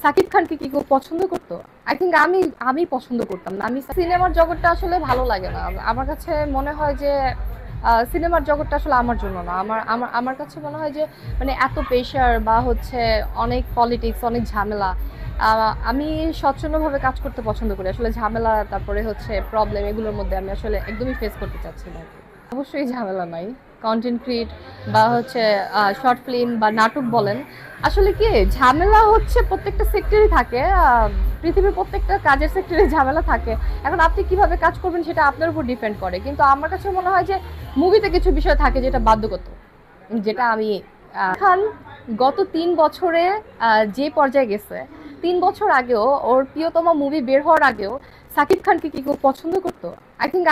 সাকিব খানকে কি কেউ পছন্দ করতো? আই থিঙ্ক আমি পছন্দ করতাম না। আমি সিনেমার জগৎটা আসলে ভালো লাগে না। আমার কাছে মনে হয় যে সিনেমার জগৎটা আসলে আমার জন্য না। আমার আমার আমার কাছে মনে হয় যে মানে এত প্রেশার বা হচ্ছে অনেক পলিটিক্স, অনেক ঝামেলা। আমি স্বচ্ছন্দভাবে কাজ করতে পছন্দ করি। আসলে ঝামেলা, তারপরে হচ্ছে প্রবলেম, এগুলোর মধ্যে আমি আসলে একদমই ফেস করতে চাচ্ছি না। অবশ্যই ঝামেলা নাই। কনটেন্ট ক্রিয়েট বা হচ্ছে শর্ট ফিল্ম বা নাটক বলেন, আসলে কি ঝামেলা হচ্ছে প্রত্যেকটা সেক্টরেই থাকে। পৃথিবীর প্রত্যেকটা কাজের সেক্টরে ঝামেলা থাকে। এখন আপনি কিভাবে কাজ করবেন সেটা আপনার উপর ডিপেন্ড করে। কিন্তু আমার কাছে মনে হয় যে মুভিতে কিছু বিষয় থাকে যেটা বাধ্যগত, যেটা আমি খান গত ৩ বছরে যে পর্যায়ে গেছে, ৩ বছর আগেও ওর প্রিয়তমা মুভি বের হওয়ার আগেও সাকিব খানকে কি কেউ পছন্দ করতো? আই থিঙ্ক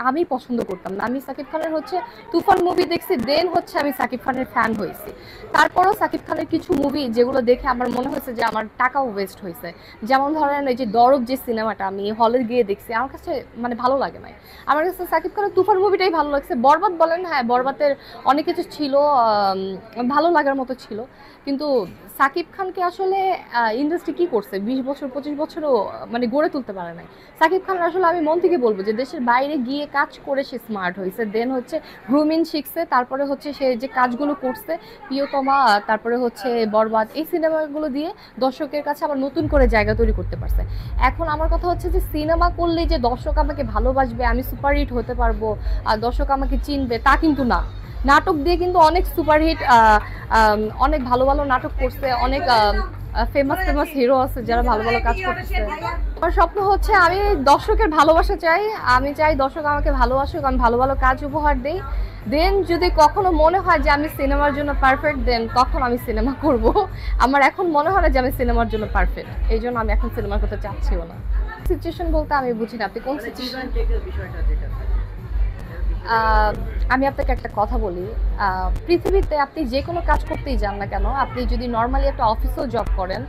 আমি পছন্দ করতাম না। আমি সাকিব খানের হচ্ছে তুফান মুভি দেখছি, দেন হচ্ছে আমি সাকিব খানের ফ্যান হয়েছি। তারপরও সাকিব খানের কিছু মুভি যেগুলো দেখে আমার মনে হয়েছে যে আমার টাকাও ওয়েস্ট হয়েছে। যেমন ধরেন এই যে দরদ, যে সিনেমাটা আমি হলে গিয়ে দেখছি, আমার কাছে মানে ভালো লাগে নাই। আমার কাছে সাকিব খানের তুফান মুভিটাই ভালো লাগছে। বরবাদ বলেন, হ্যাঁ বরবাদের অনেক কিছু ছিল ভালো লাগার মতো ছিল, কিন্তু সাকিব খানকে আসলে ইন্ডাস্ট্রি কি করছে 20 বছর 25 বছরও মানে গড়ে তুলতে পারে নাই। সাকিব খান আসলে আমি মন থেকে বলবো যে দেশের বাইরে গিয়ে কাজ করে সে স্মার্ট হয়েছে, দেন হচ্ছে গ্রুমিং শিখছে, তারপরে হচ্ছে সে যে কাজগুলো করছে প্রিয়তমা, তারপরে হচ্ছে বরবাদ, এই সিনেমাগুলো দিয়ে দর্শকের কাছে আবার নতুন করে জায়গা তৈরি করতে পারছে। এখন আমার কথা হচ্ছে যে সিনেমা করলেই যে দর্শক আমাকে ভালোবাসবে, আমি সুপারহিট হতে পারবো আর দর্শক আমাকে চিনবে, তা কিন্তু না। নাটক দিয়ে কিন্তু অনেক সুপারহিট, অনেক ভালো ভালো নাটক করছে, অনেক ফেমাস ফেমাস হিরো আছে যারা ভালো ভালো কাজ করতেছে। আমার স্বপ্ন হচ্ছে আমি দর্শকের ভালোবাসা চাই। আমি চাই দর্শক আমাকে ভালোবাসুক, আমি ভালো ভালো কাজ উপহার দেই। দেন যদি কখনো মনে হয় যে আমি সিনেমার জন্য পারফেক্ট, দেন তখন আমি সিনেমা করব। আমার এখন মনে হয় না যে আমি সিনেমার জন্য পারফেক্ট, এই জন্য আমি এখন সিনেমা করতে চাচ্ছিও না। সিচুয়েশন বলতে আমি বুঝি না আপনি কোন সিচুয়েশন। আমি আপনাকে একটা কথা বলি, পৃথিবীতে আপনি যে কোনো কাজ করতেই যান না কেন, আপনি যদি নর্মালি একটা অফিসেও জব করেন,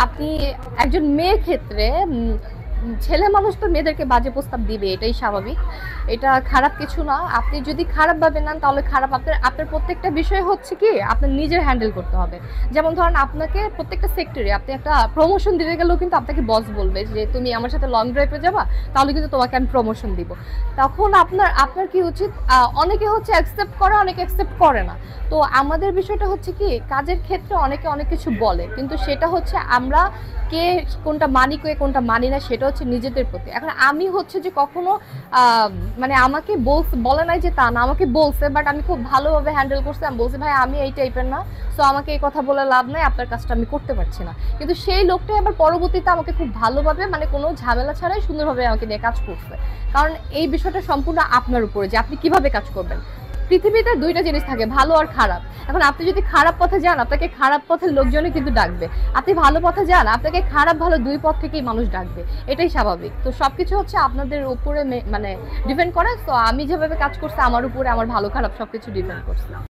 আপনি একজন মেয়ের ক্ষেত্রে ছেলে মানুষ তো মেয়েদেরকে বাজে প্রস্তাব দিবে, এটাই স্বাভাবিক। এটা খারাপ কিছু না। আপনি যদি খারাপভাবে নেন তাহলে খারাপ। আপনার আপনার প্রত্যেকটা বিষয় হচ্ছে কি আপনার নিজের হ্যান্ডেল করতে হবে। যেমন ধরেন আপনাকে প্রত্যেকটা সেক্টরে আপনি একটা প্রমোশন দিতে গেলেও কিন্তু আপনাকে বস বলবে যে তুমি আমার সাথে লং ড্রাইভে যাবা, তাহলে কিন্তু তোমাকে আমি প্রমোশন দিব। তখন আপনার আপনার কি উচিত, অনেকে হচ্ছে অ্যাকসেপ্ট করে, অনেকে অ্যাকসেপ্ট করে না। তো আমাদের বিষয়টা হচ্ছে কি কাজের ক্ষেত্রে অনেকে অনেক কিছু বলে, কিন্তু সেটা হচ্ছে আমরা কে কোনটা মানি, কে কোনটা মানি না, সেটা হচ্ছে নিজেদের প্রতি। এখন আমি হচ্ছে যে কখনো মানে আমাকে বলে নাই যে তা না, আমাকে বলছে, বাট আমি খুব ভালোভাবে হ্যান্ডেল করছি। আমি বলছি ভাই আমি এই টাইপের না, সো আমাকে এই কথা বলে লাভ নাই, আপনার কাজটা আমি করতে পারছি না। কিন্তু সেই লোকটাই আবার পরবর্তীতে আমাকে খুব ভালোভাবে মানে কোনো ঝামেলা ছাড়াই সুন্দরভাবে আমাকে নিয়ে কাজ করছে। কারণ এই বিষয়টা সম্পূর্ণ আপনার উপরে যে আপনি কিভাবে কাজ করবেন। পৃথিবীতে দুইটা জিনিস থাকে, ভালো আর খারাপ। এখন আপনি যদি খারাপ পথে যান, আপনাকে খারাপ পথের লোকজনই কিন্তু ডাকবে। আপনি ভালো পথে যান, আপনাকে খারাপ ভালো দুই পথ থেকেই মানুষ ডাকবে, এটাই স্বাভাবিক। তো সবকিছু হচ্ছে আপনাদের উপরে মানে ডিপেন্ড করে। তো আমি যেভাবে কাজ করছি আমার উপরে আমার ভালো খারাপ সবকিছু ডিপেন্ড করছে।